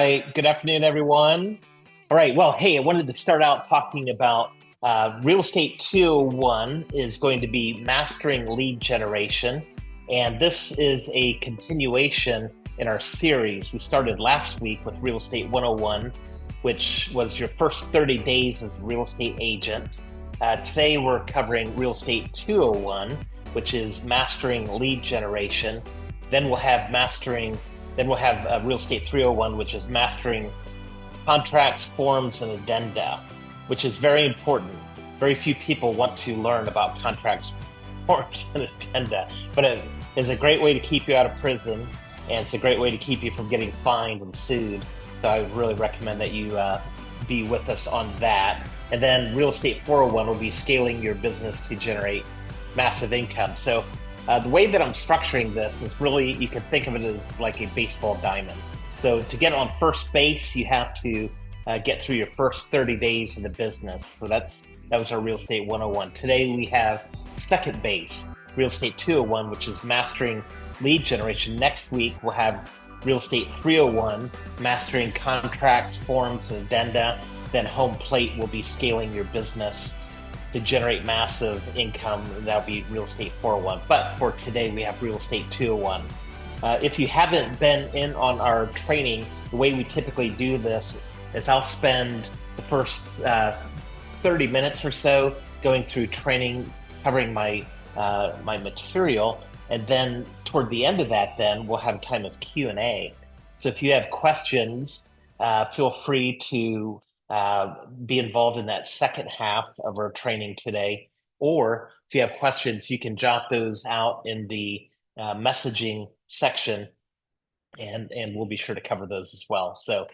right. Good afternoon, everyone. All right. Well, hey, I wanted to start out talking about Real Estate 201 is going to be mastering lead generation. And this is a continuation in our series. We started last week with Real Estate 101, which was your first 30 days as a real estate agent. Today, we're covering Real Estate 201, which is mastering lead generation. Then we'll have Real Estate 301, which is mastering contracts, forms, and addenda, which is very important. Very few people want to learn about contracts, forms, and addenda, but it is a great way to keep you out of prison, and it's a great way to keep you from getting fined and sued. So I would really recommend that you be with us on that. And then Real Estate 401 will be scaling your business to generate massive income. So the way that I'm structuring this is really, you can think of it as like a baseball diamond. So to get on first base, you have to get through your first 30 days in the business. So that was our Real Estate 101. Today we have second base, Real Estate 201, which is mastering lead generation. Next week we'll have Real Estate 301, mastering contracts, forms, and addenda. Then home plate will be scaling your business to generate massive income. That'll be Real Estate 401. But for today, we have Real Estate 201. If you haven't been in on our training, the way we typically do this is I'll spend the first 30 minutes or so going through training, covering my material, and then toward the end of that, then we'll have a time of Q&A. So if you have questions, feel free to be involved in that second half of our training today. Or if you have questions, you can jot those out in the messaging section, and we'll be sure to cover those as well. So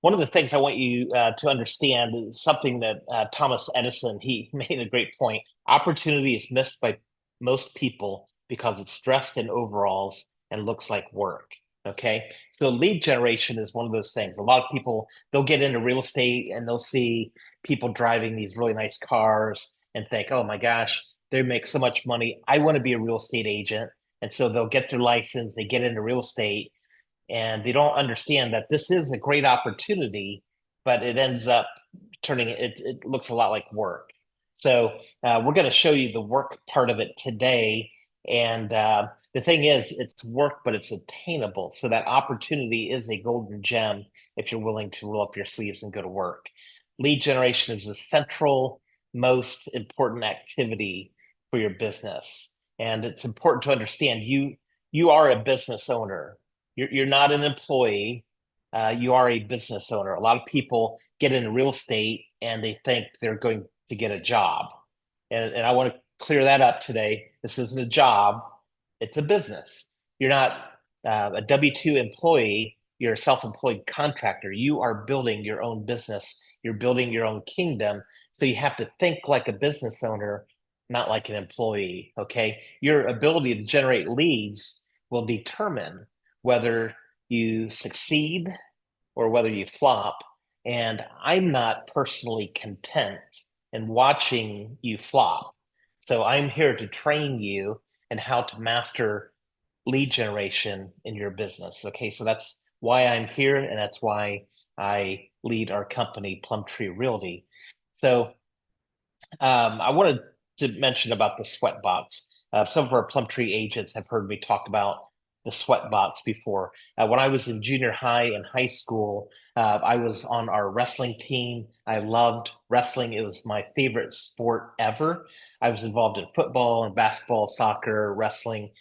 one of the things I want you to understand is something that Thomas Edison, he made a great point. Opportunity is missed by most people because it's dressed in overalls and looks like work. Okay. So lead generation is one of those things. A lot of people, they'll get into real estate and they'll see people driving these really nice cars and think, oh my gosh, they make so much money. I want to be a real estate agent. And so they'll get their license, they get into real estate, and they don't understand that this is a great opportunity, but it ends up it looks a lot like work. So we're going to show you the work part of it today. And the thing is, it's work, but it's attainable. So that opportunity is a golden gem if you're willing to roll up your sleeves and go to work. Lead generation is the central, most important activity for your business. And it's important to understand you are a business owner. You're not an employee. You are a business owner. A lot of people get into real estate and they think they're going to get a job. And I want to clear that up today. This isn't a job, it's a business. You're not a W-2 employee, you're a self-employed contractor. You are building your own business, you're building your own kingdom. So you have to think like a business owner, not like an employee. Okay. Your ability to generate leads will determine whether you succeed or whether you flop. And I'm not personally content in watching you flop. So I'm here to train you in how to master lead generation in your business. Okay, so that's why I'm here, and that's why I lead our company, Plum Tree Realty. So I wanted to mention about the sweat box. Some of our Plum Tree agents have heard me talk about the sweat box before. When I was in junior high and high school, I was on our wrestling team. I loved wrestling. It was my favorite sport ever. I was involved in football and basketball, soccer, wrestling.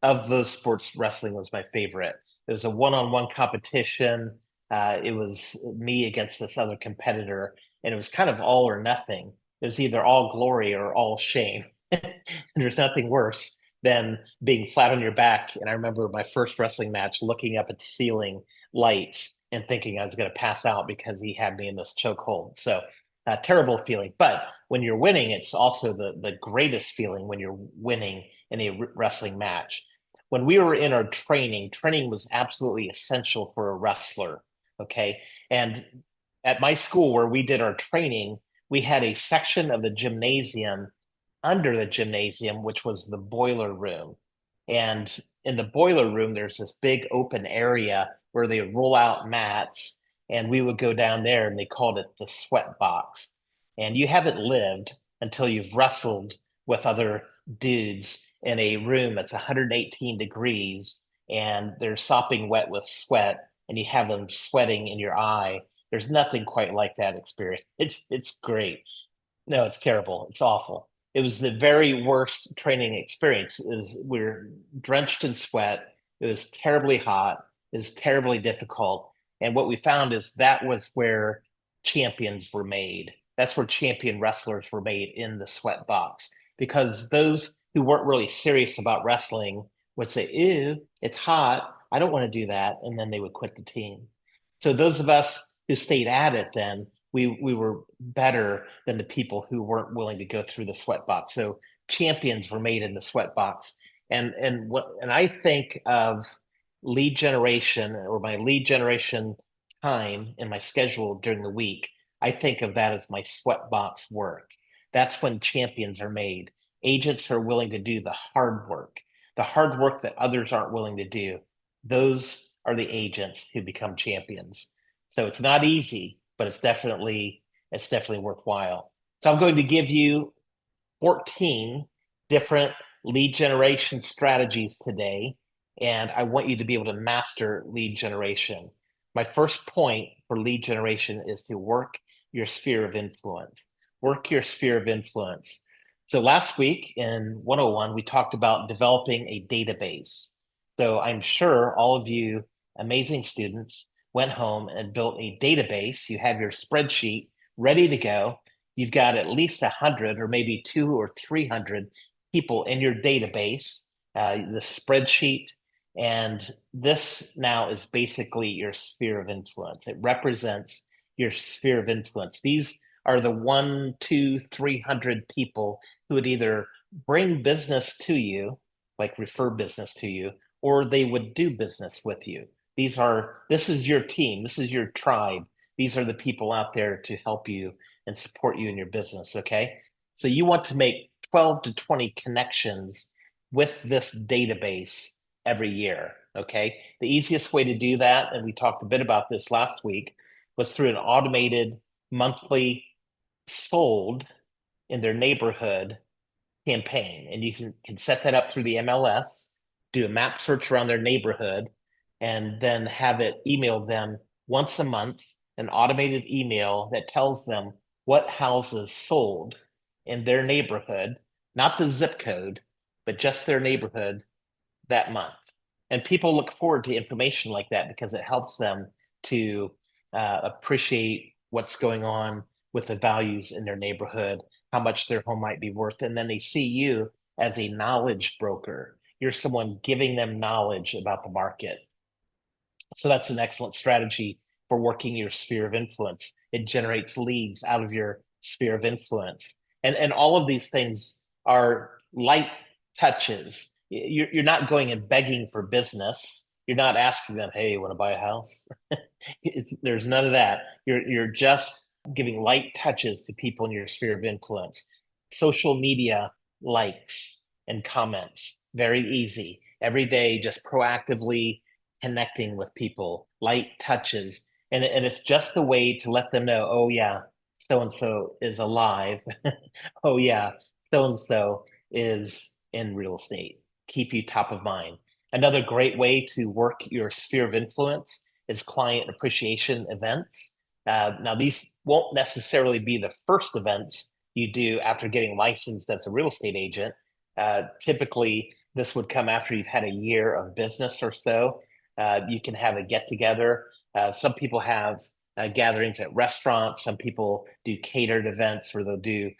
Of those sports, wrestling was my favorite. It was a one-on-one competition. It was me against this other competitor, and it was kind of all or nothing. It was either all glory or all shame. There's nothing worse than being flat on your back. And I remember my first wrestling match looking up at the ceiling lights and thinking I was going to pass out because he had me in this chokehold. So terrible feeling. But when you're winning, it's also the greatest feeling when you're winning in a wrestling match. When we were in our training was absolutely essential for a wrestler. Okay. And at my school where we did our training, we had a section of the gymnasium under the gymnasium, which was the boiler room. And in the boiler room, there's this big open area where they roll out mats, and we would go down there, and they called it the sweat box. And you haven't lived until you've wrestled with other dudes in a room that's 118 degrees and they're sopping wet with sweat and you have them sweating in your eye. There's nothing quite like that experience. It's great. No, it's terrible. It's awful. It was the very worst training experience. We were drenched in sweat. It was terribly hot. It was terribly difficult. And what we found is that was where champions were made. That's where champion wrestlers were made, in the sweat box. Because those who weren't really serious about wrestling would say, "Ew, it's hot. I don't want to do that." And then they would quit the team. So those of us who stayed at it, then we were better than the people who weren't willing to go through the sweat box. So champions were made in the sweat box. And I think of lead generation, or my lead generation time in my schedule during the week. I think of that as my sweat box work. That's when champions are made. Agents are willing to do the hard work that others aren't willing to do. Those are the agents who become champions. So it's not easy, but it's definitely worthwhile. So I'm going to give you 14 different lead generation strategies today, and I want you to be able to master lead generation. My first point for lead generation is to work your sphere of influence. Work your sphere of influence. So last week in 101, we talked about developing a database. So I'm sure all of you amazing students went home and built a database. You have your spreadsheet ready to go. You've got at least 100 or maybe 200 or 300 people in your database, the spreadsheet. And this now is basically your sphere of influence. It represents your sphere of influence. These are the 1, 2, 300 people who would either bring business to you, like refer business to you, or they would do business with you. This is your team. This is your tribe. These are the people out there to help you and support you in your business. Okay. So you want to make 12 to 20 connections with this database every year. Okay. The easiest way to do that, and we talked a bit about this last week, was through an automated monthly sold in their neighborhood campaign. And you can set that up through the MLS, do a map search around their neighborhood, and then have it email them once a month, an automated email that tells them what houses sold in their neighborhood, not the zip code, but just their neighborhood that month. And people look forward to information like that because it helps them to appreciate what's going on with the values in their neighborhood, how much their home might be worth. And then they see you as a knowledge broker. You're someone giving them knowledge about the market. So that's an excellent strategy for working your sphere of influence. It generates leads out of your sphere of influence. And all of these things are light touches. You're not going and begging for business. You're not asking them, "Hey, you want to buy a house?" There's none of that. You're just giving light touches to people in your sphere of influence. Social media likes and comments, very easy. Every day, just proactively connecting with people, light touches. And it's just the way to let them know, "Oh, yeah, so and so is alive." "Oh, yeah, so and so is in real estate." Keep you top of mind. Another great way to work your sphere of influence is client appreciation events. Now, these won't necessarily be the first events you do after getting licensed as a real estate agent. Typically, this would come after you've had a year of business or so. You can have a get together. Some people have gatherings at restaurants. Some people do catered events where they'll do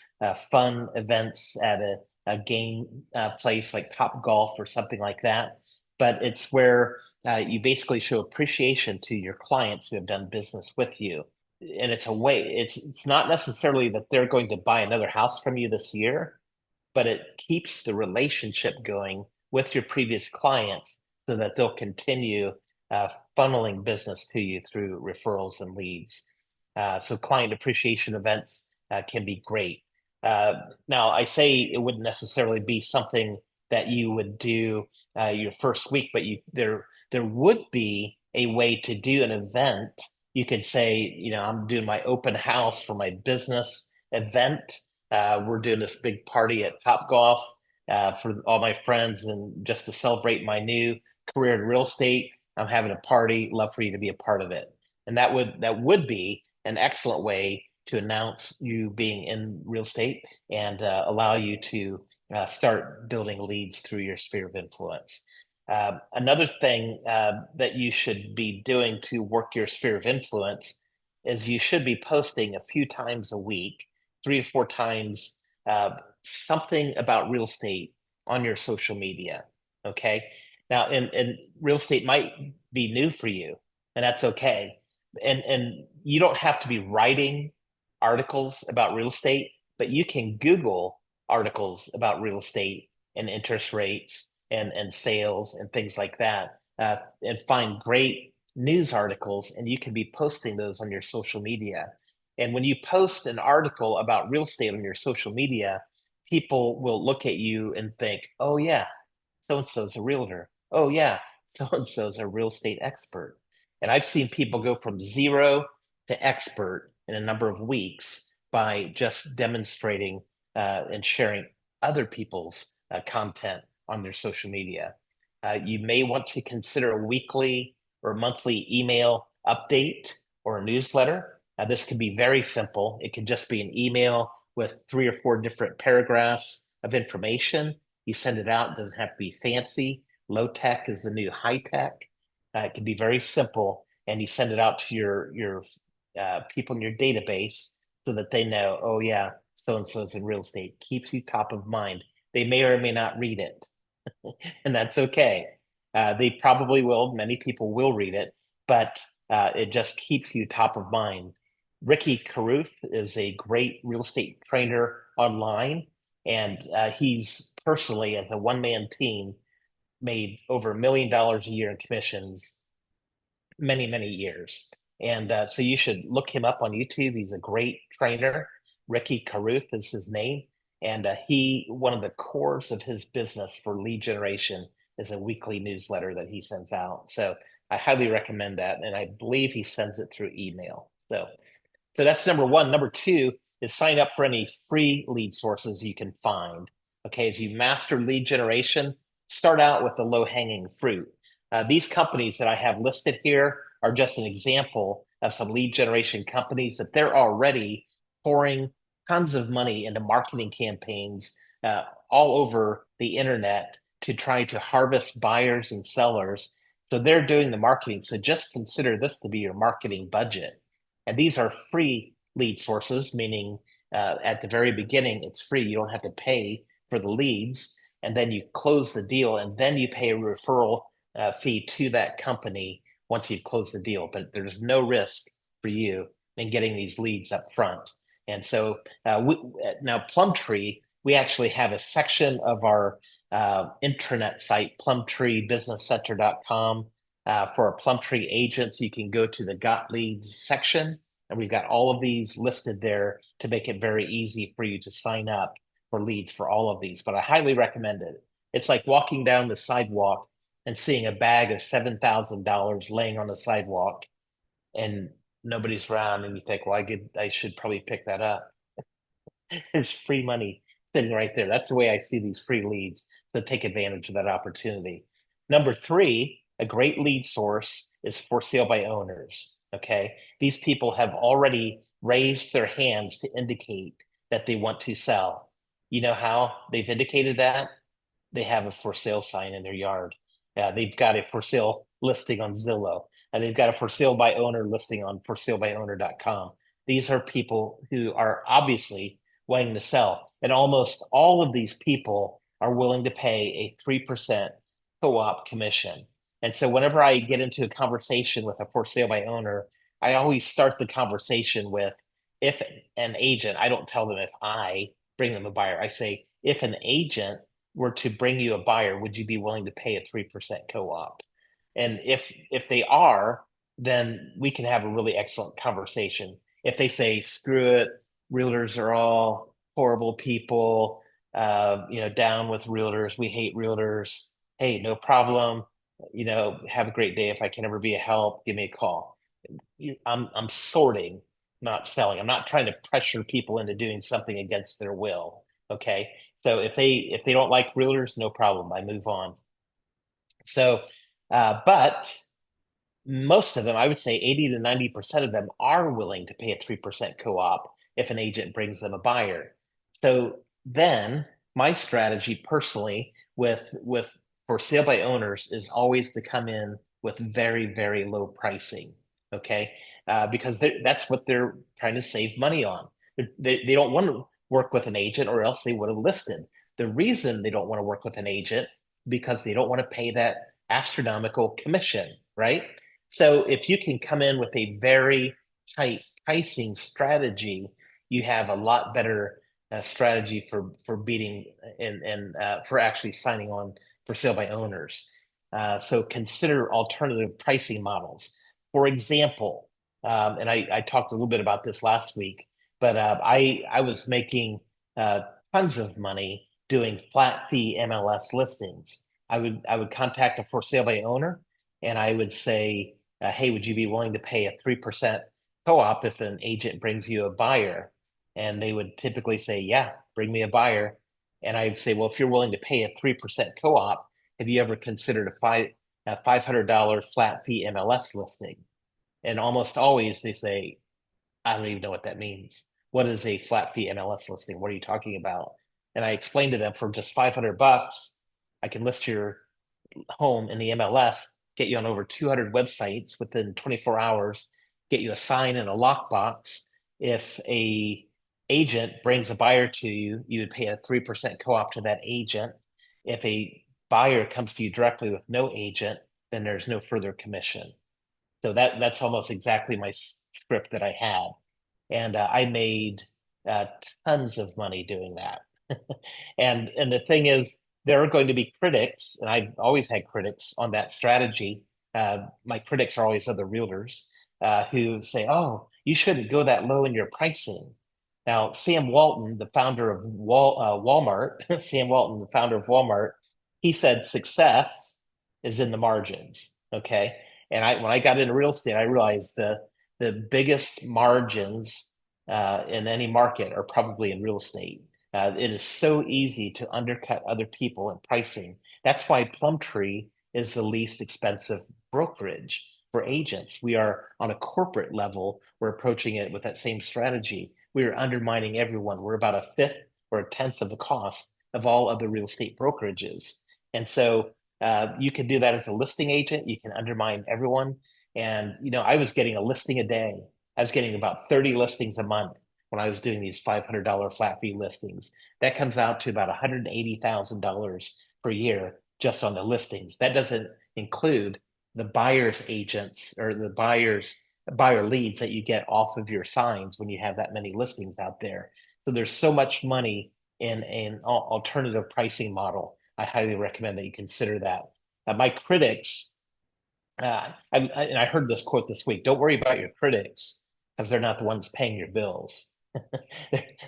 fun events at a game place like Top Golf or something like that. But it's where you basically show appreciation to your clients who have done business with you. And it's a way, it's not necessarily that they're going to buy another house from you this year, but it keeps the relationship going with your previous clients so that they'll continue uh, funneling business to you through referrals and leads. So client appreciation events can be great. Now, I say it wouldn't necessarily be something that you would do your first week, but there would be a way to do an event. You could say, I'm doing my open house for my business event. We're doing this big party at Top Golf for all my friends, and just to celebrate my new career in real estate. I'm having a party. Love for you to be a part of it. And that would be an excellent way to announce you being in real estate and allow you to start building leads through your sphere of influence. Another thing that you should be doing to work your sphere of influence is you should be posting a few times a week, 3 or 4 times, something about real estate on your social media. Okay. Now, and real estate might be new for you, and that's okay. And you don't have to be writing articles about real estate, but you can Google articles about real estate and interest rates and sales and things like that, and find great news articles, and you can be posting those on your social media. And when you post an article about real estate on your social media, people will look at you and think, oh, yeah, so and so's a realtor. Oh, yeah, so and so's a real estate expert. And I've seen people go from zero to expert in a number of weeks by just demonstrating and sharing other people's content on their social media. You may want to consider a weekly or monthly email update or a newsletter. This can be very simple. It can just be an email with 3 or 4 different paragraphs of information. You send it out. It doesn't have to be fancy. Low tech is the new high tech. It can be very simple, and you send it out to your people in your database so that they know, oh yeah, so and so's in real estate. Keeps you top of mind. They may or may not read it, and that's okay. They probably will. Many people will read it, but it just keeps you top of mind. Ricky Carruth is a great real estate trainer online, and he's personally, as a one-man team, made over $1 million a year in commissions many, many years. And so you should look him up on YouTube. He's a great trainer. Ricky Carruth is his name. And one of the cores of his business for lead generation is a weekly newsletter that he sends out. So I highly recommend that. And I believe he sends it through email. So that's number one. Number two is sign up for any free lead sources you can find. Okay, as you master lead generation, start out with the low hanging fruit. These companies that I have listed here are just an example of some lead generation companies that they're already pouring tons of money into marketing campaigns all over the internet to try to harvest buyers and sellers. So they're doing the marketing. So just consider this to be your marketing budget. And these are free lead sources, meaning at the very beginning, it's free. You don't have to pay for the leads. And then you close the deal, and then you pay a referral fee to that company once you've closed the deal. But there's no risk for you in getting these leads up front. And so now Plum Tree, we actually have a section of our intranet site, plumtreebusinesscenter.com. For our Plum Tree agents, you can go to the Got Leads section, and we've got all of these listed there to make it very easy for you to sign up for leads for all of these. But I highly recommend it. It's like walking down the sidewalk and seeing a bag of $7,000 laying on the sidewalk, and nobody's around, and you think, well, I should probably pick that up. There's free money sitting right there. That's the way I see these free leads. So take advantage of that opportunity. Number three, a great lead source is for sale by owners. Okay. These people have already raised their hands to indicate that they want to sell. You know how they've indicated that? They have a for sale sign in their yard. They've got a for sale listing on Zillow, and they've got a for sale by owner listing on forsalebywowner.com. These are people who are obviously wanting to sell. And almost all of these people are willing to pay a 3% co-op commission. And so whenever I get into a conversation with a for sale by owner, I always start the conversation with, if an agent, I don't tell them if I bring them a buyer. I say, if an agent were to bring you a buyer, would you be willing to pay a 3% co-op? And if they are, then we can have a really excellent conversation. If they say, screw it, realtors are all horrible people, down with realtors. We hate realtors. Hey, no problem. Have a great day. If I can ever be a help, give me a call. I'm sorting, not selling. I'm not trying to pressure people into doing something against their will. Okay. So if they don't like realtors, no problem. I move on. So, but most of them, I would say 80 to 90% of them are willing to pay a 3% co-op if an agent brings them a buyer. So then my strategy personally with for sale by owners is always to come in with very, very low pricing. Okay. Because that's what they're trying to save money on. They don't want to work with an agent or else they would have listed. The reason they don't want to work with an agent because they don't want to pay that astronomical commission, right? So if you can come in with a very tight pricing strategy, you have a lot better strategy for beating and for actually signing on for sale by owners. So consider alternative pricing models. For example, and I talked a little bit about this last week, but I was making tons of money doing flat fee MLS listings. I would contact a for sale by owner, and I would say, hey, would you be willing to pay a 3% co-op if an agent brings you a buyer? And they would typically say, yeah, bring me a buyer. And I'd say, well, if you're willing to pay a 3% co-op, have you ever considered a $500 flat fee MLS listing? And almost always they say, I don't even know what that means. What is a flat fee MLS listing? What are you talking about? And I explained to them for just $500, I can list your home in the MLS, get you on over 200 websites within 24 hours, get you a sign and a lockbox. If a agent brings a buyer to you, you would pay a 3% co-op to that agent. If a buyer comes to you directly with no agent, then there's no further commission. So that's almost exactly my script that I had. And I made uh, tons of money doing that. And the thing is, there are going to be critics, and I've always had critics on that strategy. My critics are always other realtors who say, "Oh, you shouldn't go that low in your pricing." Now, Sam Walton, the founder of Walmart, Sam Walton, the founder of Walmart, he said success is in the margins. Okay, and when I got into real estate, I realized the biggest margins in any market are probably in real estate. It is so easy to undercut other people in pricing. That's why Plum Tree is the least expensive brokerage for agents. We are on a corporate level, we're approaching it with that same strategy. We are undermining everyone. We're about a fifth or a tenth of the cost of all other real estate brokerages. And so you can do that as a listing agent. You can undermine everyone. And, I was getting a listing a day. I was getting about 30 listings a month when I was doing these $500 flat fee listings. That comes out to about $180,000 per year just on the listings. That doesn't include the buyer's agents or the buyer leads that you get off of your signs when you have that many listings out there. So there's so much money in an alternative pricing model. I highly recommend that you consider that. My critics, and I heard this quote this week, don't worry about your critics because they're not the ones paying your bills.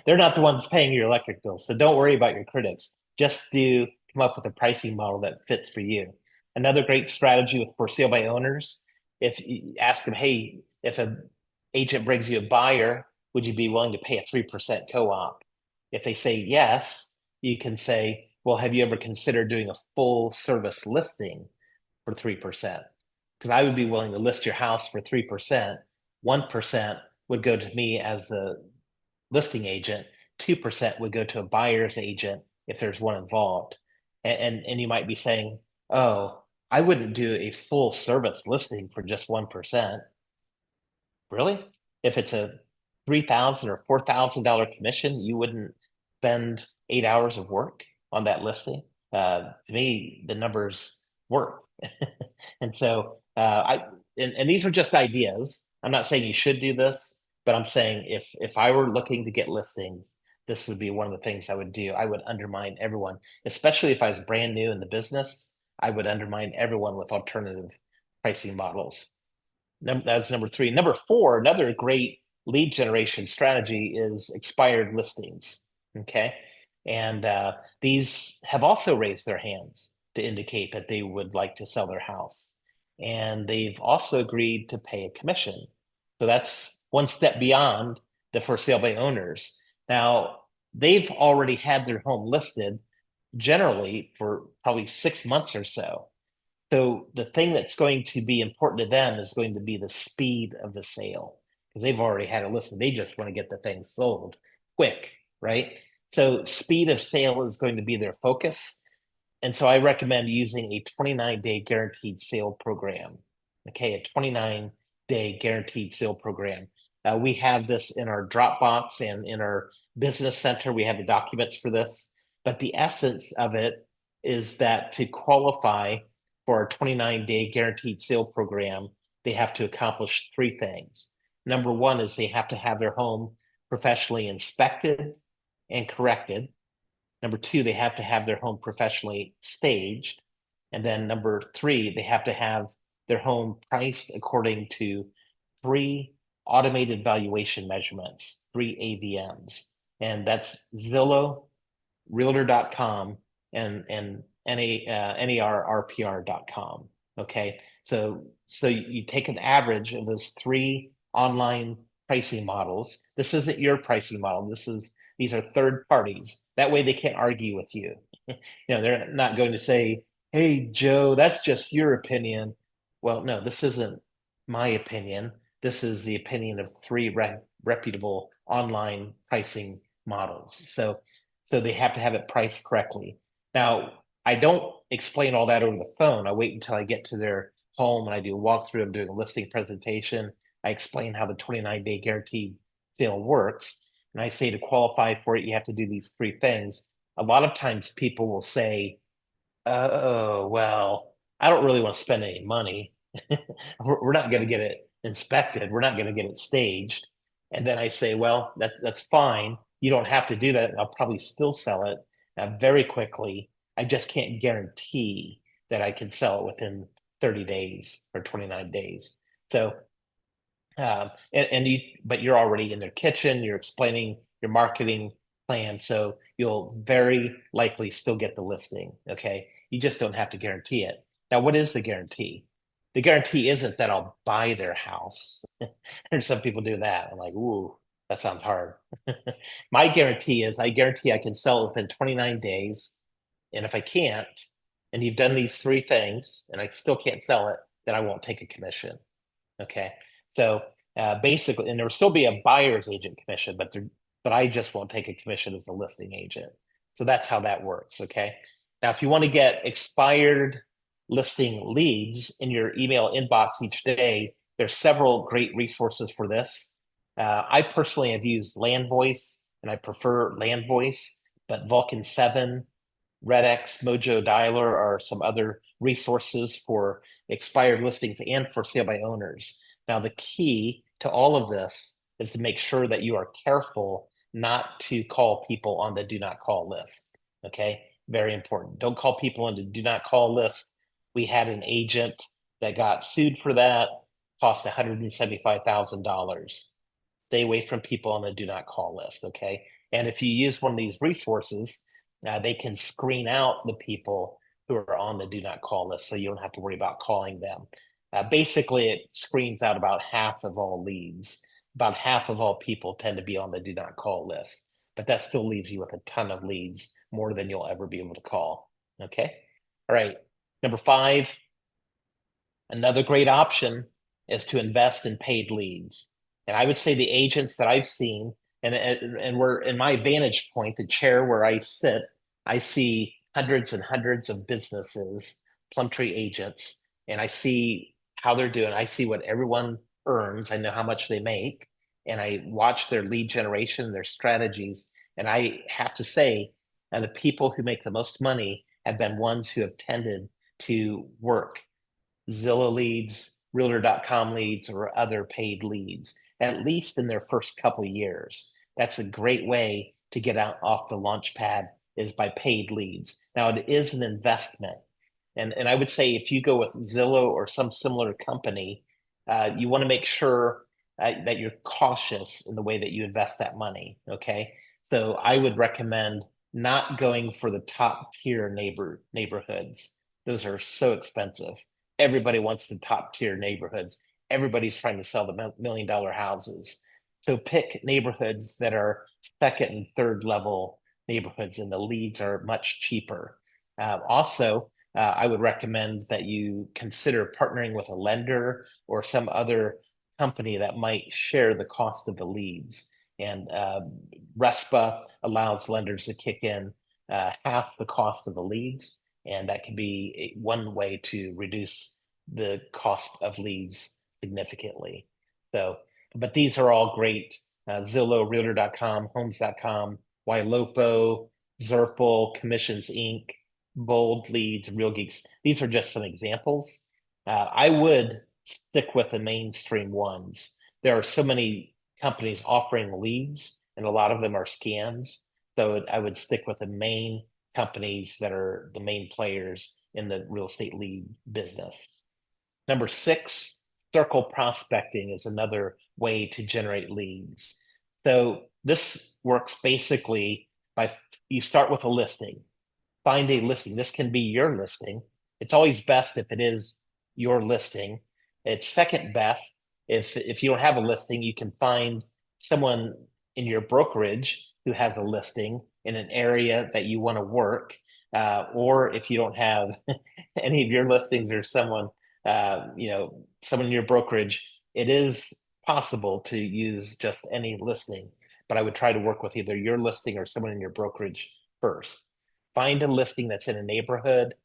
They're not the ones paying your electric bills. So don't worry about your critics. Just come up with a pricing model that fits for you. Another great strategy with for sale by owners, if you ask them, hey, if an agent brings you a buyer, would you be willing to pay a 3% co-op? If they say yes, you can say, well, have you ever considered doing a full service listing for 3%? Because I would be willing to list your house for 3%. 1% would go to me as the listing agent, 2% would go to a buyer's agent if there's one involved. And you might be saying, oh, I wouldn't do a full service listing for just 1%. Really? If it's a $3,000 or $4,000 commission, you wouldn't spend 8 hours of work on that listing? To me, the numbers work. And so and these are just ideas. I'm not saying you should do this, but I'm saying if I were looking to get listings, this would be one of the things I would do. I would undermine everyone, especially if I was brand new in the business. I would undermine everyone with alternative pricing models. That's number three. Number four, another great lead generation strategy is expired listings. Okay. And these have also raised their hands to indicate that they would like to sell their house. And they've also agreed to pay a commission. So that's one step beyond the for sale by owners. Now, they've already had their home listed generally for probably 6 months or so. So the thing that's going to be important to them is going to be the speed of the sale because they've already had it listed. They just want to get the thing sold quick, right? So speed of sale is going to be their focus. And so I recommend using a 29-day guaranteed sale program. Okay, a 29-day guaranteed sale program. We have this in our Dropbox and in our business center. We have the documents for this. But the essence of it is that to qualify for our 29-day guaranteed sale program, they have to accomplish three things. Number one is they have to have their home professionally inspected and corrected. Number two, they have to have their home professionally staged. And then number three, they have to have their home priced according to three automated valuation measurements, three AVMs. And that's Zillow, Realtor.com, and NARRPR.com. Okay. So you take an average of those three online pricing models. This isn't your pricing model. These are third parties. That way they can't argue with you. They're not going to say, "Hey, Joe, that's just your opinion." Well, no, this isn't my opinion. This is the opinion of three reputable online pricing models. So they have to have it priced correctly. Now, I don't explain all that over the phone. I wait until I get to their home and I do a walkthrough. I'm doing a listing presentation. I explain how the 29-day guaranteed sale works. And I say to qualify for it, you have to do these three things. A lot of times people will say, "Oh, well, I don't really want to spend any money. We're not going to get it inspected. We're not going to get it staged." And then I say, "Well, that's fine. You don't have to do that. I'll probably still sell it very quickly. I just can't guarantee that I can sell it within 30 days or 29 days." So but you're already in their kitchen, you're explaining your marketing plan, so you'll very likely still get the listing. Okay. You just don't have to guarantee it. Now, what is the guarantee? The guarantee isn't that I'll buy their house. And some people do that. I'm like, ooh, that sounds hard. My guarantee is I guarantee I can sell it within 29 days. And if I can't, and you've done these three things and I still can't sell it, then I won't take a commission. Okay. So basically, and there will still be a buyer's agent commission, but I just won't take a commission as a listing agent. So that's how that works. Okay. Now, if you want to get expired listing leads in your email inbox each day, there's several great resources for this. I personally have used Land Voice and I prefer Land Voice, but Vulcan 7, RedX, Mojo Dialer are some other resources for expired listings and for sale by owners. Now, the key to all of this is to make sure that you are careful not to call people on the do not call list. Okay, very important. Don't call people on the do not call list. We had an agent that got sued for that, cost $175,000. Stay away from people on the do not call list. Okay, and if you use one of these resources, they can screen out the people who are on the do not call list so you don't have to worry about calling them. Basically, it screens out about half of all leads. About half of all people tend to be on the do not call list, but that still leaves you with a ton of leads, more than you'll ever be able to call. Okay. All right. Number five, another great option is to invest in paid leads. And I would say the agents that I've seen, and we're in my vantage point, the chair where I sit, I see hundreds and hundreds of businesses, Plum Tree agents, and I see how they're doing. I see what everyone earns. I know how much they make, and I watch their lead generation, their strategies. And I have to say, the people who make the most money have been ones who have tended to work Zillow leads, Realtor.com leads, or other paid leads, at least in their first couple of years. That's a great way to get out off the launch pad is by paid leads. Now, it is an investment. And I would say if you go with Zillow or some similar company, you want to make sure that you're cautious in the way that you invest that money. Okay. So I would recommend not going for the top tier neighborhoods. Those are so expensive. Everybody wants the top tier neighborhoods. Everybody's trying to sell the $1 million houses. So pick neighborhoods that are second and third level neighborhoods, and the leads are much cheaper. Also, I would recommend that you consider partnering with a lender or some other company that might share the cost of the leads. And RESPA allows lenders to kick in half the cost of the leads, and that can be one way to reduce the cost of leads significantly. So, but these are all great. Zillow, Realtor.com, Homes.com, Ylopo, Zerple, Commissions Inc., Bold Leads, Real Geeks. These are just some examples. I would stick with the mainstream ones. There are so many companies offering leads, and a lot of them are scams. So I would stick with the main companies that are the main players in the real estate lead business. Number six, circle prospecting is another way to generate leads. So this works basically by you start with a listing, find a listing. This can be your listing. It's always best if it is your listing. It's second best if you don't have a listing, you can find someone in your brokerage who has a listing in an area that you want to work. Or if you don't have any of your listings or someone in your brokerage, it is possible to use just any listing. But I would try to work with either your listing or someone in your brokerage first. Find a listing that's in a neighborhood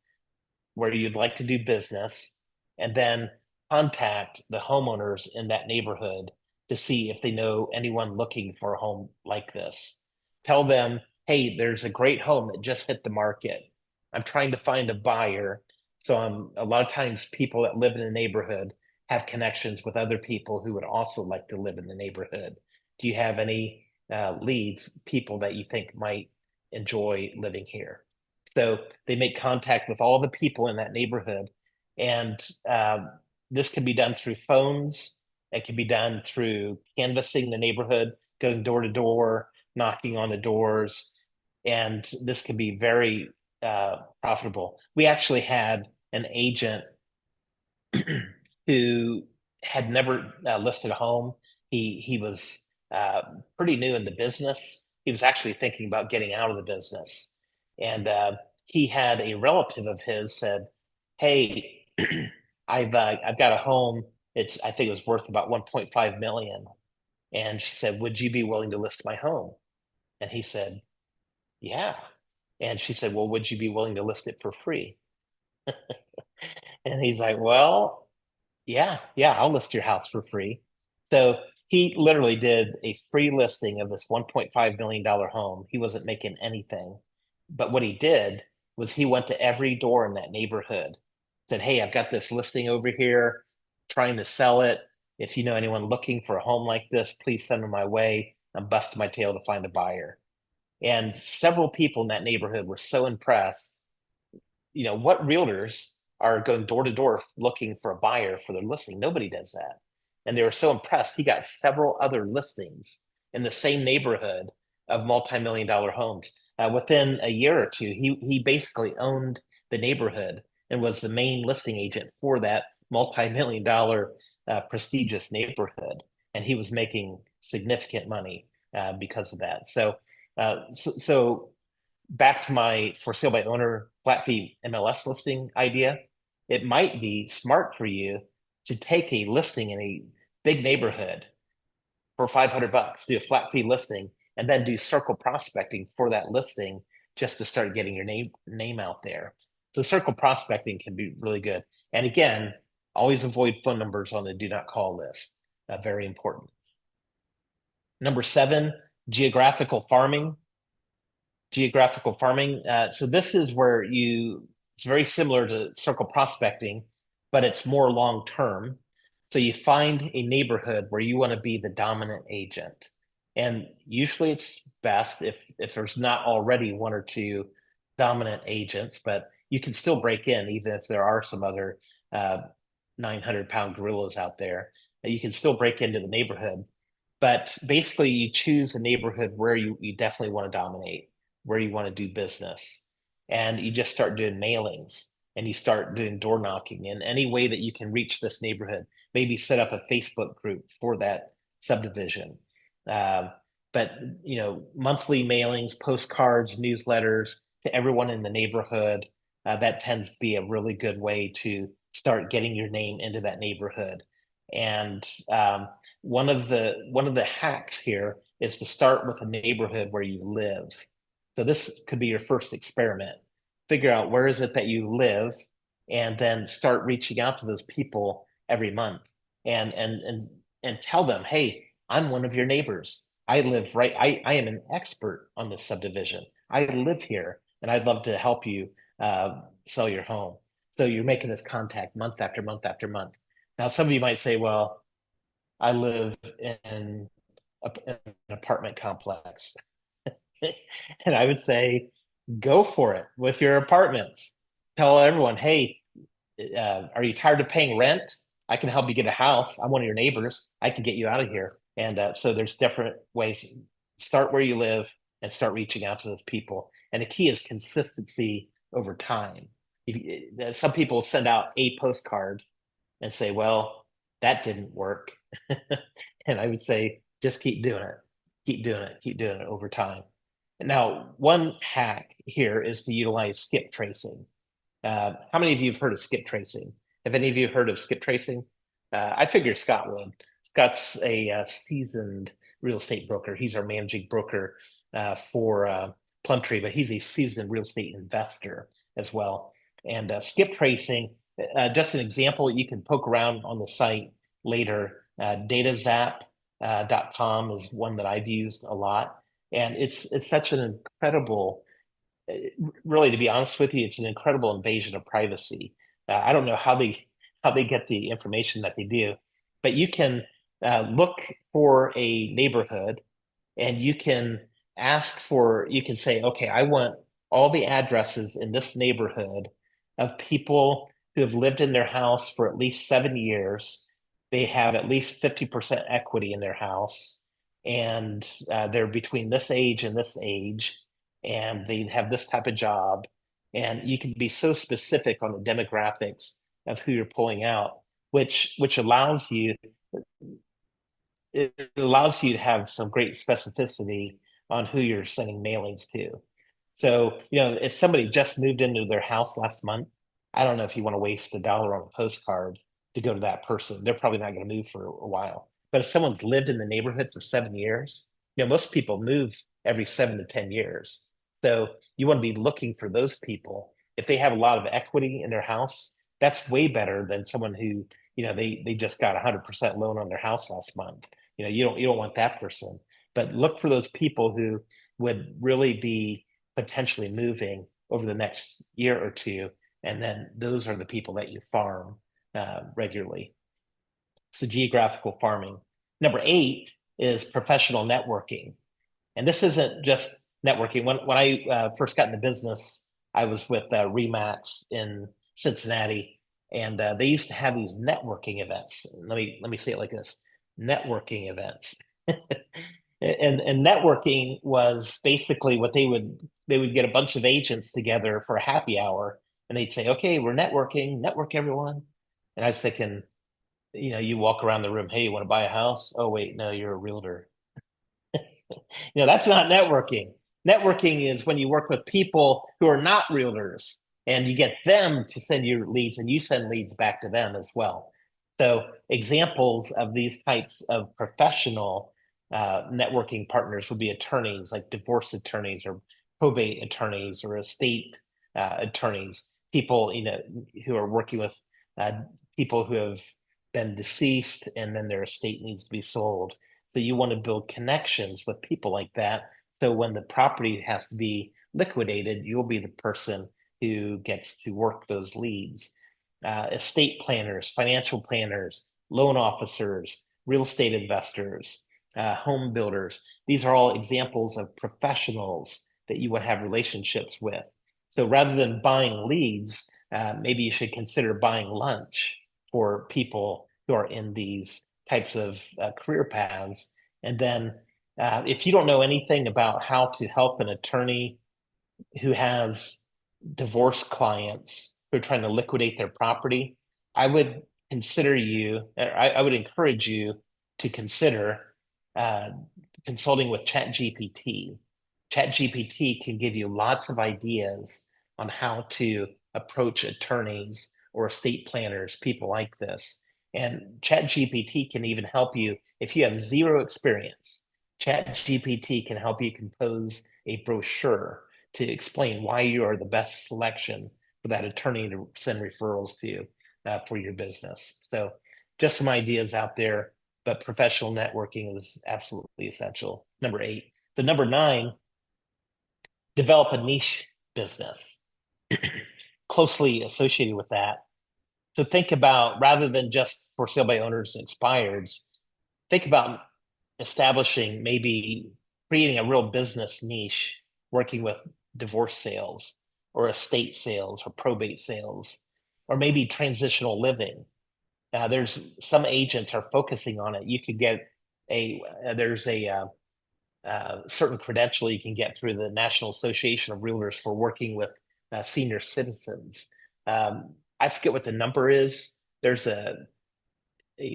where you'd like to do business, and then contact the homeowners in that neighborhood to see if they know anyone looking for a home like this. Tell them, hey, there's a great home that just hit the market. I'm trying to find a buyer. So a lot of times people that live in a neighborhood have connections with other people who would also like to live in the neighborhood. Do you have any leads, people that you think might enjoy living here? So they make contact with all the people in that neighborhood. And this can be done through phones. It can be done through canvassing the neighborhood, going door to door, knocking on the doors. And this can be very profitable. We actually had an agent who had never listed a home. He was pretty new in the business. He was actually thinking about getting out of the business, and he had a relative of his said, "Hey, I've got a home. I think it was worth about 1.5 million." And she said, "Would you be willing to list my home?" And he said, "Yeah." And she said, "Well, would you be willing to list it for free?" And he's like, "Well, yeah, I'll list your house for free." So he literally did a free listing of this $1.5 million home. He wasn't making anything. But what he did was he went to every door in that neighborhood, said, "Hey, I've got this listing over here, trying to sell it. If you know anyone looking for a home like this, please send them my way. I'm busting my tail to find a buyer." And several people in that neighborhood were so impressed. What realtors are going door to door looking for a buyer for their listing? Nobody does that. And they were so impressed. He got several other listings in the same neighborhood of multi-million dollar homes. Within a year or two, he basically owned the neighborhood and was the main listing agent for that multi-million dollar prestigious neighborhood. And he was making significant money because of that. So back to my for sale by owner flat fee MLS listing idea, it might be smart for you to take a listing in a big neighborhood for $500, do a flat fee listing, and then do circle prospecting for that listing just to start getting your name out there. So circle prospecting can be really good. And again, always avoid phone numbers on the do not call list. Very important. Number seven, geographical farming. So this is where it's very similar to circle prospecting, but it's more long term. So you find a neighborhood where you want to be the dominant agent. And usually it's best if there's not already one or two dominant agents, but you can still break in even if there are some other 900-pound gorillas out there. You can still break into the neighborhood. But basically, you choose a neighborhood where you definitely want to dominate. where you want to do business. And you just start doing mailings and you start doing door knocking in any way that you can reach this neighborhood. Maybe set up a Facebook group for that subdivision. Um, but monthly mailings, postcards, newsletters to everyone in the neighborhood. That tends to be a really good way to start getting your name into that neighborhood. And one of the hacks here is to start with a neighborhood where you live. So this could be your first experiment. Figure out where is it that you live, and then start reaching out to those people every month, and tell them, hey, I'm one of your neighbors. I live right. I am an expert on this subdivision. I live here, and I'd love to help you sell your home. So you're making this contact month after month after month. Now, some of you might say, well, I live in an apartment complex. And I would say, go for it with your apartments. Tell everyone, hey, are you tired of paying rent? I can help you get a house. I'm one of your neighbors. I can get you out of here. And so there's different ways. Start where you live and start reaching out to those people. And the key is consistency over time. Some people send out a postcard and say, well, that didn't work. And I would say, just keep doing it, keep doing it, keep doing it over time. Now, one hack here is to utilize skip tracing. How many of you have heard of skip tracing? Have any of you heard of skip tracing? I figured Scott would. Scott's a seasoned real estate broker. He's our managing broker for Plum Tree, but he's a seasoned real estate investor as well. And skip tracing, just an example, you can poke around on the site later. Datazap.com is one that I've used a lot. And it's such an incredible, really, to be honest with you, it's an incredible invasion of privacy. I don't know how they get the information that they do, but you can look for a neighborhood and you can say, okay, I want all the addresses in this neighborhood of people who have lived in their house for at least 7 years. They have at least 50% equity in their house, and they're between this age and this age, and they have this type of job. And you can be so specific on the demographics of who you're pulling out, which allows you to have some great specificity on who you're sending mailings to. So, if somebody just moved into their house last month, I don't know if you want to waste $1 on a postcard to go to that person. They're probably not going to move for a while. But if someone's lived in the neighborhood for 7 years, most people move every 7 to 10 years. So you want to be looking for those people. If they have a lot of equity in their house, that's way better than someone who, they just got 100% loan on their house last month. You don't want that person. But look for those people who would really be potentially moving over the next year or two, and then those are the people that you farm regularly. So geographical farming. Number 8 is professional networking, and this isn't just networking. When I first got into business, I was with Remax in Cincinnati, and they used to have these networking events. Let me say it like this: networking events. And networking was basically what they would get a bunch of agents together for a happy hour, and they'd say, okay, we're networking, network everyone. And I was thinking, you walk around the room, hey, you want to buy a house? Oh, wait, no, you're a realtor. That's not networking. Networking is when you work with people who are not realtors and you get them to send you leads and you send leads back to them as well. So examples of these types of professional networking partners would be attorneys, like divorce attorneys or probate attorneys or estate attorneys, people, who are working with uh, people who have been deceased and then their estate needs to be sold. So you want to build connections with people like that. So when the property has to be liquidated, you'll be the person who gets to work those leads. Estate planners, financial planners, loan officers, real estate investors, home builders. These are all examples of professionals that you would have relationships with. So rather than buying leads, maybe you should consider buying lunch for people who are in these types of career paths. And then if you don't know anything about how to help an attorney who has divorce clients who are trying to liquidate their property, I would consider you, I would encourage you to consider uh, consulting with ChatGPT. ChatGPT can give you lots of ideas on how to approach attorneys or estate planners, people like this. And ChatGPT can even help you if you have zero experience. ChatGPT can help you compose a brochure to explain why you are the best selection for that attorney to send referrals to you for your business. So, just some ideas out there, but professional networking is absolutely essential. Number 8. So, number 9, develop a niche business closely associated with that. So, think about rather than just for sale by owners and expireds, think about establishing maybe creating a real business niche working with divorce sales or estate sales or probate sales or maybe transitional living. There's some agents are focusing on it. You could get there's a certain credential you can get through the National Association of Realtors for working with senior citizens. I forget what the number is. There's a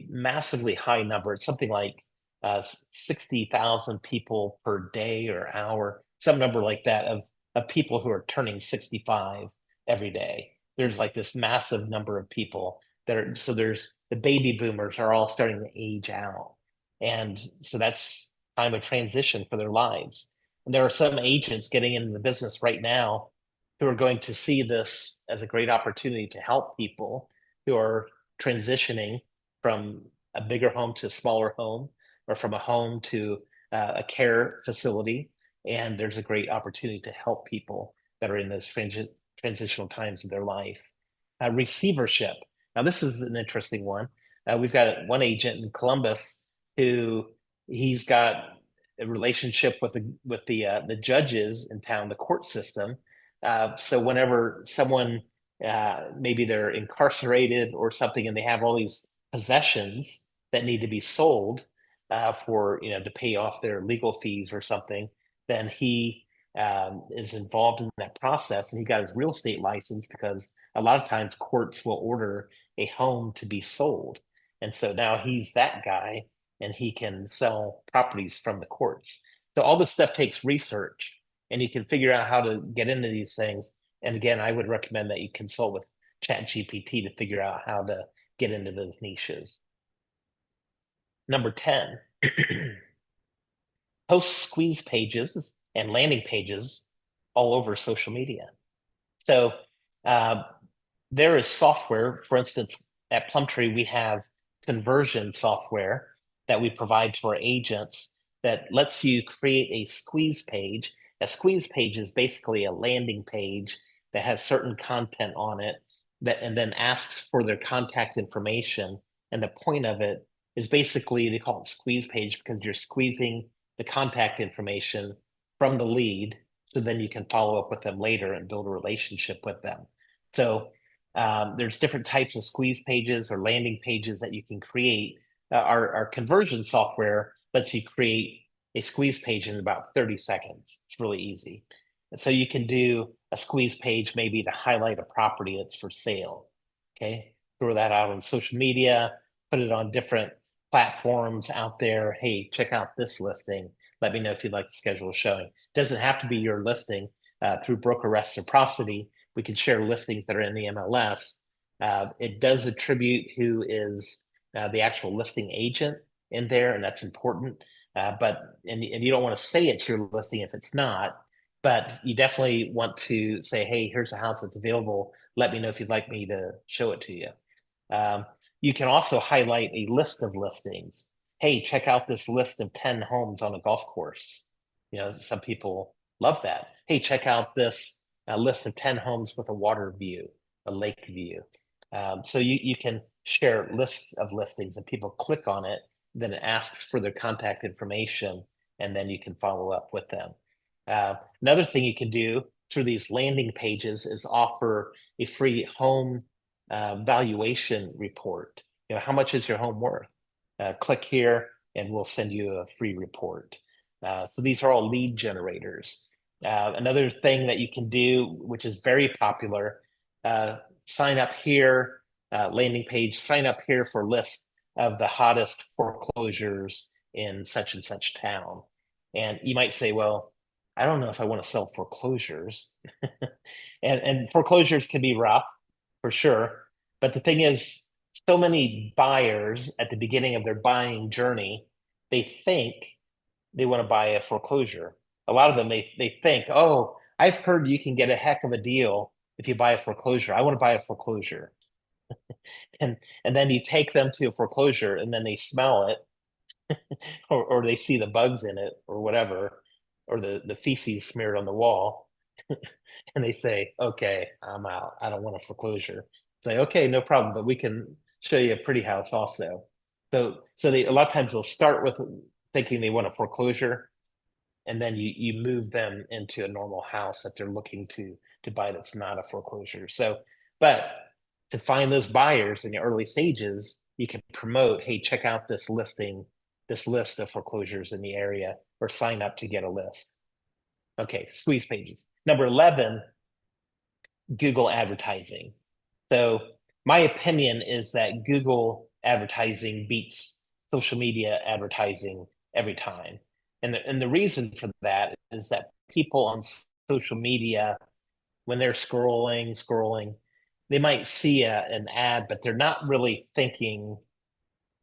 massively high number. It's something like 60,000 people per day or hour, some number like that of people who are turning 65 every day. There's like this massive number of people that are, so there's the baby boomers are all starting to age out. And so that's time of transition for their lives. And there are some agents getting into the business right now who are going to see this as a great opportunity to help people who are transitioning from a bigger home to a smaller home or from a home to a care facility. And there's a great opportunity to help people that are in those transitional times of their life. Receivership. Now, this is an interesting one. We've got one agent in Columbus who he's got a relationship with the judges in town, the court system. So whenever someone maybe they're incarcerated or something, and they have all these possessions that need to be sold for to pay off their legal fees or something, then he is involved in that process, and he got his real estate license because a lot of times courts will order a home to be sold, and so now he's that guy, and he can sell properties from the courts. So all this stuff takes research, and you can figure out how to get into these things. And again, I would recommend that you consult with ChatGPT to figure out how to get into those niches. Number 10, post squeeze pages and landing pages all over social media. So uh, there is software, for instance, at Plum Tree, we have conversion software that we provide to our agents that lets you create a squeeze page. A squeeze page is basically a landing page that has certain content on it that and then asks for their contact information. And the point of it is basically they call it squeeze page because you're squeezing the contact information from the lead so then you can follow up with them later and build a relationship with them. So there's different types of squeeze pages or landing pages that you can create. Our conversion software lets you create a squeeze page in about 30 seconds. It's really easy. And so you can do a squeeze page maybe to highlight a property that's for sale. Okay. Throw that out on social media, put it on different platforms out there. Hey, check out this listing. Let me know if you'd like to schedule a showing. It doesn't have to be your listing through broker reciprocity. We can share listings that are in the MLS. It does attribute who is the actual listing agent in there, and that's important. And you don't want to say it's your listing if it's not, but you definitely want to say, hey, here's a house that's available. Let me know if you'd like me to show it to you. Um, you can also highlight a list of listings. Hey, check out this list of 10 homes on a golf course. Some people love that. Hey, check out this list of 10 homes with a water view, a lake view. So you can share lists of listings and people click on it, then it asks for their contact information, and then you can follow up with them. Another thing you can do through these landing pages is offer a free home valuation report. How much is your home worth? Click here and we'll send you a free report. So these are all lead generators. Another thing that you can do, which is very popular, uh, sign up here, landing page, sign up here for a list of the hottest foreclosures in such and such town. And you might say, well, I don't know if I want to sell foreclosures. And foreclosures can be rough for sure. But the thing is, so many buyers at the beginning of their buying journey, they think they want to buy a foreclosure. A lot of them, they think, oh, I've heard you can get a heck of a deal if you buy a foreclosure. I want to buy a foreclosure. And and then you take them to a foreclosure and then they smell it or they see the bugs in it or whatever, or the feces smeared on the wall, and they say, okay, I'm out. I don't want a foreclosure. Say, okay, no problem, but we can show you a pretty house also. So they a lot of times they'll start with thinking they want a foreclosure, and then you move them into a normal house that they're looking to buy that's not a foreclosure. So, but to find those buyers in the early stages, you can promote, hey, check out this listing, this list of foreclosures in the area, or sign up to get a list. Okay, squeeze pages. Number 11, Google advertising. So my opinion is that Google advertising beats social media advertising every time. And the reason for that is that people on social media, when they're scrolling, they might see an ad, but they're not really thinking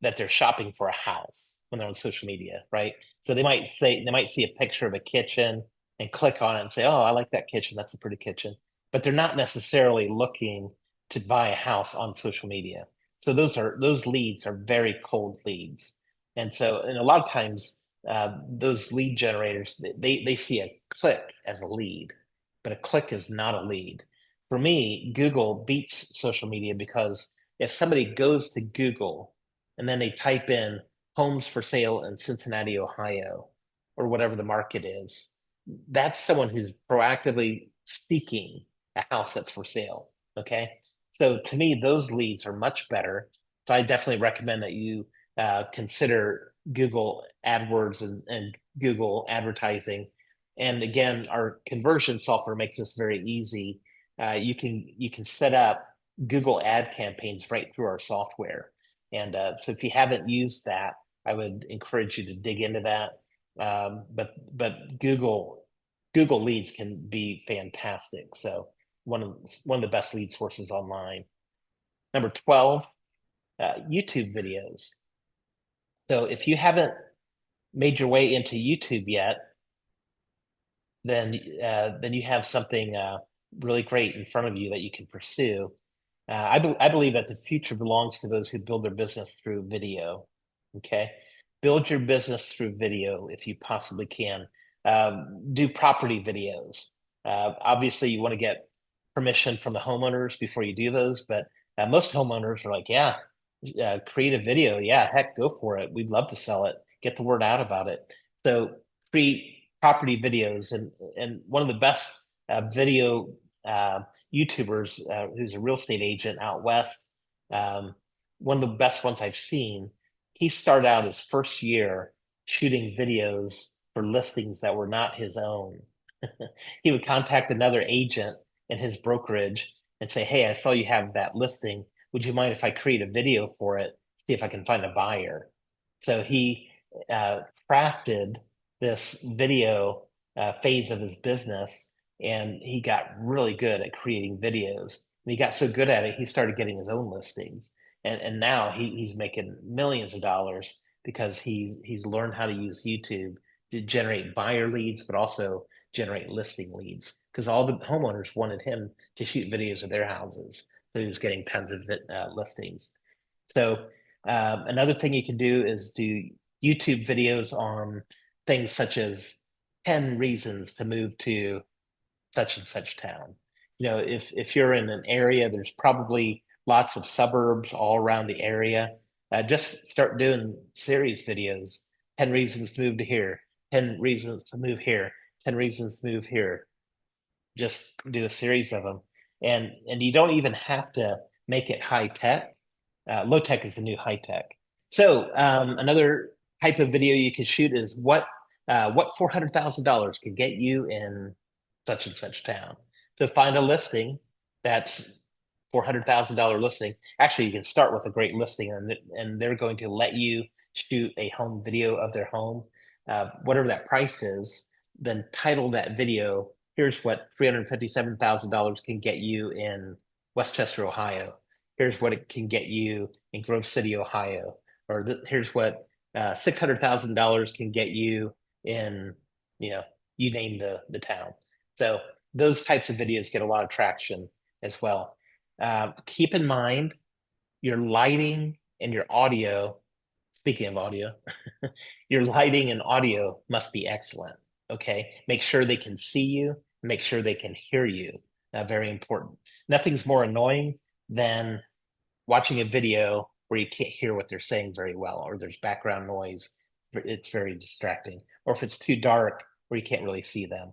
that they're shopping for a house when they're on social media, right? So they might see a picture of a kitchen and click on it and say, "Oh, I like that kitchen. That's a pretty kitchen." But they're not necessarily looking to buy a house on social media. So those leads are very cold leads. And a lot of times those lead generators they see a click as a lead, but a click is not a lead. For me, Google beats social media because if somebody goes to Google and then they type in homes for sale in Cincinnati, Ohio, or whatever the market is, that's someone who's proactively seeking a house that's for sale. Okay. So to me, those leads are much better. So I definitely recommend that you consider Google AdWords and Google advertising. And again, our conversion software makes this very easy. You can set up Google ad campaigns right through our software. And so if you haven't used that, I would encourage you to dig into that. But Google leads can be fantastic. So one of the best lead sources online. Number 12, YouTube videos. So if you haven't made your way into YouTube yet, then you have something really great in front of you that you can pursue. I believe that the future belongs to those who build their business through video. Okay. Build your business through video if you possibly can. Do property videos. Obviously, you want to get permission from the homeowners before you do those, but most homeowners are like, yeah, create a video. Yeah, heck, go for it. We'd love to sell it. Get the word out about it. So create property videos. And one of the best video uh, YouTubers who's a real estate agent out west. Um, One of the best ones I've seen. He started out his first year shooting videos for listings that were not his own. He would contact another agent in his brokerage and say, "Hey, I saw you have that listing. Would you mind if I create a video for it? See if I can find a buyer." So he crafted this video phase of his business, and he got really good at creating videos. And he got so good at it, he started getting his own listings. And now he's making millions of dollars because he's learned how to use YouTube to generate buyer leads, but also generate listing leads because all the homeowners wanted him to shoot videos of their houses. So he was getting tons of listings. So another thing you can do is do YouTube videos on things such as 10 reasons to move to such and such town. If you're in an area, there's probably lots of suburbs all around the area. Just start doing series videos. 10 reasons to move to here. 10 reasons to move here. 10 reasons to move here. Just do a series of them, and you don't even have to make it high tech. Low tech is the new high tech. So another type of video you can shoot is what $400,000 could get you in such and such town. So find a listing that's $400,000 listing. Actually, you can start with a great listing, and they're going to let you shoot a home video of their home, whatever that price is. Then title that video. Here's what $357,000 can get you in Westchester, Ohio. Here's what it can get you in Grove City, Ohio. Or here's what $600,000 can get you in, you know, you name the town. So those types of videos get a lot of traction as well. Keep in mind your lighting and your audio. Speaking of audio, your lighting and audio must be excellent. Okay. Make sure they can see you, make sure they can hear you. Very important. Nothing's more annoying than watching a video where you can't hear what they're saying very well, or there's background noise. It's very distracting. Or if it's too dark where you can't really see them.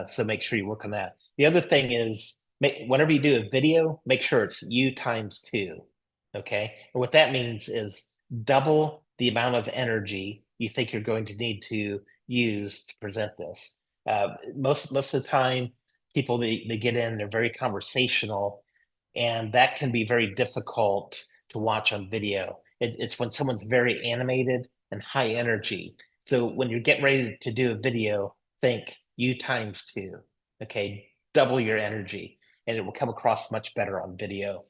So make sure you work on that. The other thing is, whenever you do a video, make sure it's you times two. Okay. And what that means is double the amount of energy you think you're going to need to use to present this. Most of the time, people they get in, they're very conversational, and that can be very difficult to watch on video. It's when someone's very animated and high energy. So when you're getting ready to do a video, think you times two. Okay, double your energy, and it will come across much better on video.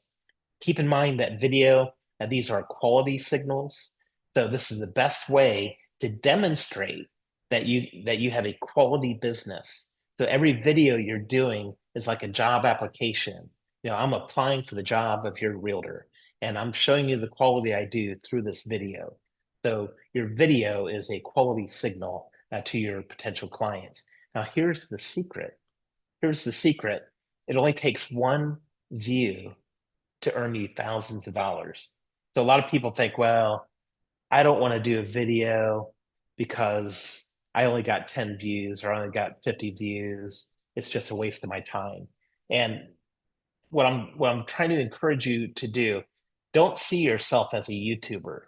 Keep in mind that video, these are quality signals. So this is the best way to demonstrate that you have a quality business. So every video you're doing is like a job application. I'm applying for the job of your realtor, and I'm showing you the quality I do through this video. So your video is a quality signal to your potential clients. Now, here's the secret. Here's the secret. It only takes one view to earn you thousands of dollars. So a lot of people think, well, I don't want to do a video because I only got 10 views or I only got 50 views. It's just a waste of my time. And what I'm trying to encourage you to do, don't see yourself as a YouTuber.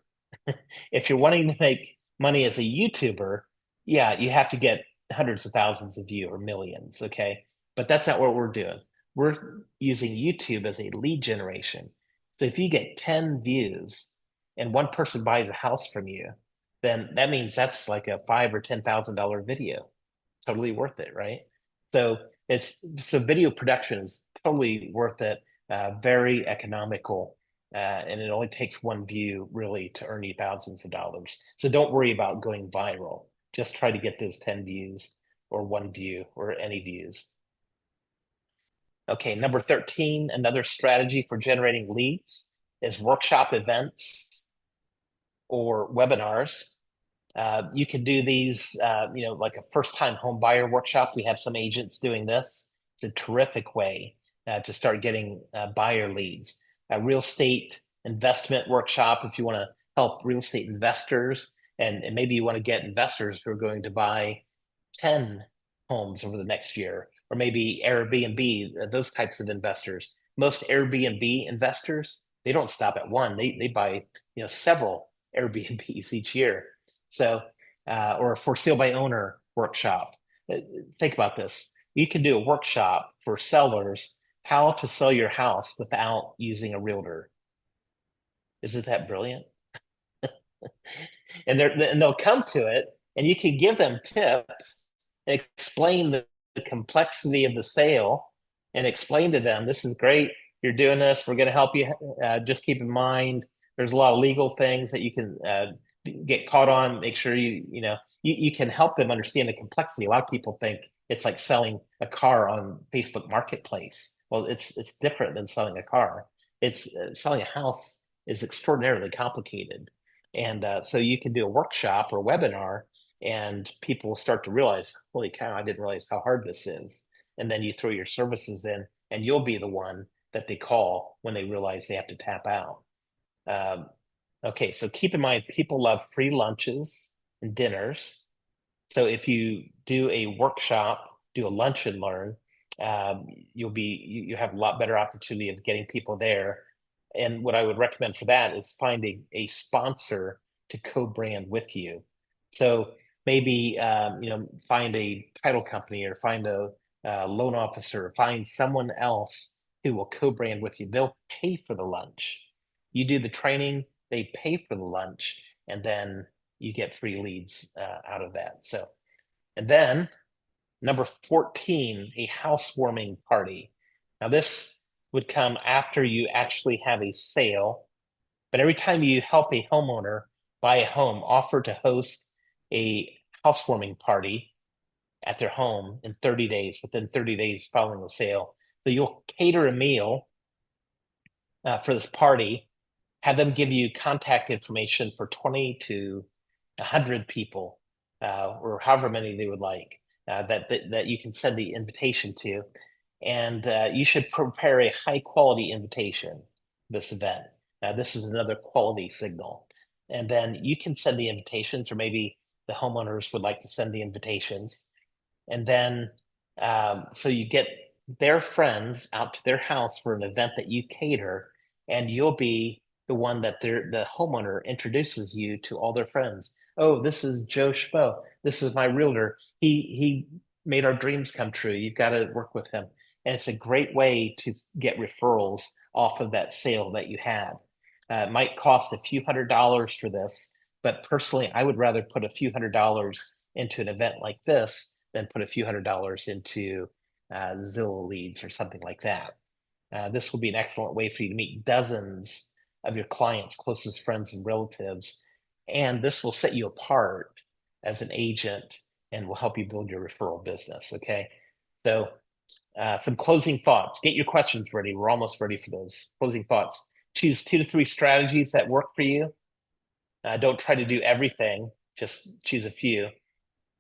If you're wanting to make money as a YouTuber, yeah, you have to get hundreds of thousands of views or millions, okay? But that's not what we're doing. We're using YouTube as a lead generation. So if you get 10 views and one person buys a house from you, then that means that's like a five or $10,000 video. Totally worth it, right? So so video production is totally worth it, very economical, and it only takes one view really to earn you thousands of dollars. So don't worry about going viral. Just try to get those 10 views or one view or any views. Okay, number 13, another strategy for generating leads is workshop events or webinars. You can do these, like a first-time home buyer workshop. We have some agents doing this. It's a terrific way to start getting buyer leads. A real estate investment workshop, if you want to help real estate investors, and maybe you want to get investors who are going to buy 10 homes over the next year, or maybe Airbnb, those types of investors. Most Airbnb investors, they don't stop at one. They buy, several Airbnbs each year. So, or a for sale by owner workshop. Think about this. You can do a workshop for sellers how to sell your house without using a realtor. Isn't that brilliant? And they'll come to it, and you can give them tips, explain the complexity of the sale, and explain to them, this is great. You're doing this. We're going to help you. Just keep in mind, there's a lot of legal things that you can get caught on. Make sure you can help them understand the complexity. A lot of people think it's like selling a car on Facebook Marketplace. Well, it's different than selling a car. It's selling a house is extraordinarily complicated. And so you can do a workshop or a webinar, and people will start to realize, holy cow, I didn't realize how hard this is. And then you throw your services in, and you'll be the one that they call when they realize they have to tap out. Okay, so keep in mind, people love free lunches and dinners. So if you do a workshop, do a lunch and learn, you have a lot better opportunity of getting people there. And what I would recommend for that is finding a sponsor to co-brand with you. So maybe find a title company or find loan officer, find someone else who will co-brand with you. They'll pay for the lunch. You do the training, they pay for the lunch, and then you get free leads out of that. So, and then number 14, a housewarming party. Now, this would come after you actually have a sale, but every time you help a homeowner buy a home, offer to host a housewarming party at their home in 30 days, within 30 days following the sale. So you'll cater a meal for this party, have them give you contact information for 20 to 100 people, or however many they would like, that you can send the invitation to. And you should prepare a high quality invitation this event. This is another quality signal. And then you can send the invitations, or maybe the homeowners would like to send the invitations. And then, so you get their friends out to their house for an event that you cater, and you'll be the one that the homeowner introduces you to all their friends. Oh, this is Joe Schmo. This is my realtor. He made our dreams come true. You've got to work with him. And it's a great way to get referrals off of that sale that you had. It might cost a few $100s for this, but personally, I would rather put a few $100s into an event like this than put a few $100s into Zillow leads or something like that. This will be an excellent way for you to meet dozens of your clients, closest friends, and relatives. And this will set you apart as an agent and will help you build your referral business. Okay. So, some closing thoughts. Get your questions ready. We're almost ready for those closing thoughts. Choose 2 to 3 strategies that work for you. Don't try to do everything, just choose a few.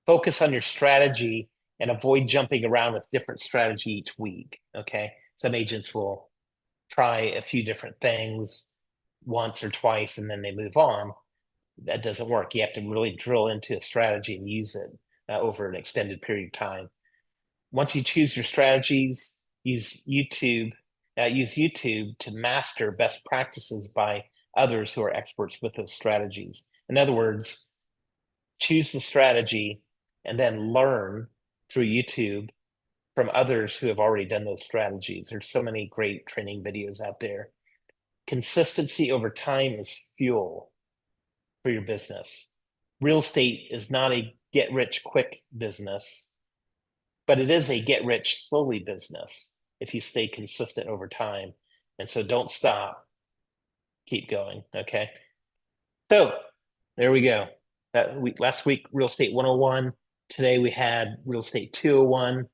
Focus on your strategy and avoid jumping around with different strategy each week. Okay. Some agents will try a few different things once or twice and then they move on. That doesn't work. You have to really drill into a strategy and use it over an extended period of time. Once you choose your strategies, use YouTube. Use YouTube to master best practices by others who are experts with those strategies. In other words, choose the strategy and then learn through YouTube from others who have already done those strategies. There's so many great training videos out there. Consistency over time is fuel for your business. Real estate is not a get rich quick business, but it is a get rich slowly business if you stay consistent over time. And so don't stop, keep going. Okay. So there we go. Last week, Real Estate 101. Today we had Real Estate 201.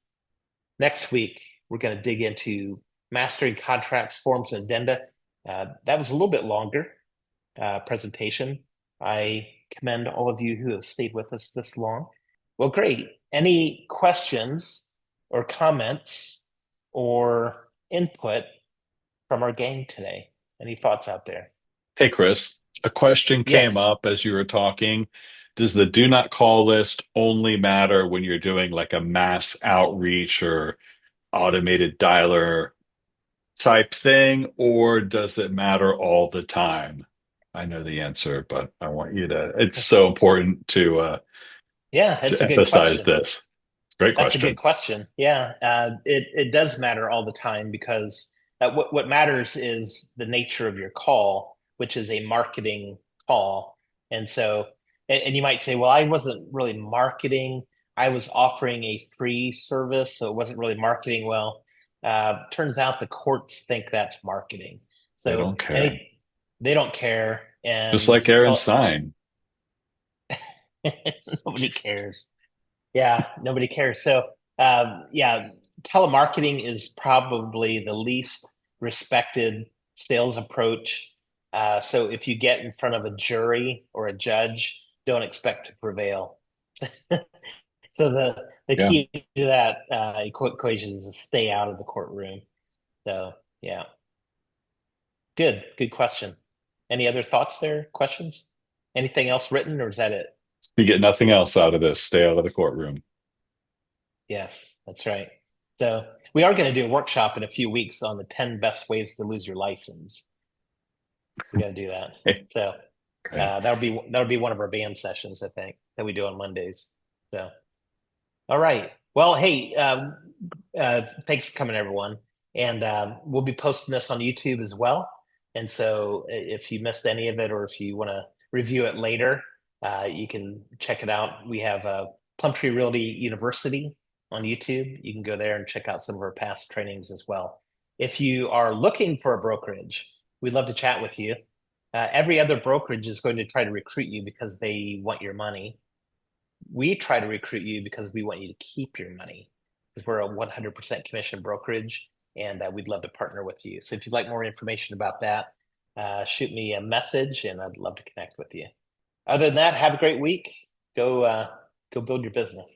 Next week, we're going to dig into mastering contracts, forms, and addenda. That was a little bit longer presentation. I commend all of you who have stayed with us this long. Well, great. Any questions or comments or input from our gang today? Any thoughts out there? Hey, Chris, a question came Yes. up as you were talking. Does the do not call list only matter when you're doing like a mass outreach or automated dialer type thing, or does it matter all the time? I know the answer, but I want you to, it's so important Yeah, it's to a good emphasize question. this. Great That's a good question. question. Yeah, it does matter all the time because what matters is the nature of your call, which is a marketing call. And so, and you might say, well, I wasn't really marketing. I was offering a free service, so it wasn't really marketing. Well, turns out the courts think that's marketing. They So don't care. any, they don't care, Just and like Aaron Stein. nobody cares. Yeah, nobody cares. So, yeah, telemarketing is probably the least respected sales approach. So, if you get in front of a jury or a judge, don't expect to prevail. So, the Yeah. key to that equation is to stay out of the courtroom. So, yeah, good question. Any other thoughts there? Questions? Anything else written, or is that it? You get nothing else out of this. Stay out of the courtroom. Yes, that's right. So we are going to do a workshop in a few weeks on the 10 best ways to lose your license. We're going to do that. Hey, So okay. that'll be one of our BAM sessions, I think, that we do on Mondays. So all right. Well, hey, thanks for coming, everyone. And we'll be posting this on YouTube as well. And so if you missed any of it or if you want to review it later, you can check it out. We have Plum Tree Realty University on YouTube. You can go there and check out some of our past trainings as well. If you are looking for a brokerage, we'd love to chat with you. Every other brokerage is going to try to recruit you because they want your money. We try to recruit you because we want you to keep your money because we're a 100% commission brokerage and we'd love to partner with you. So if you'd like more information about that, shoot me a message and I'd love to connect with you. Other than that, have a great week. Go build your business.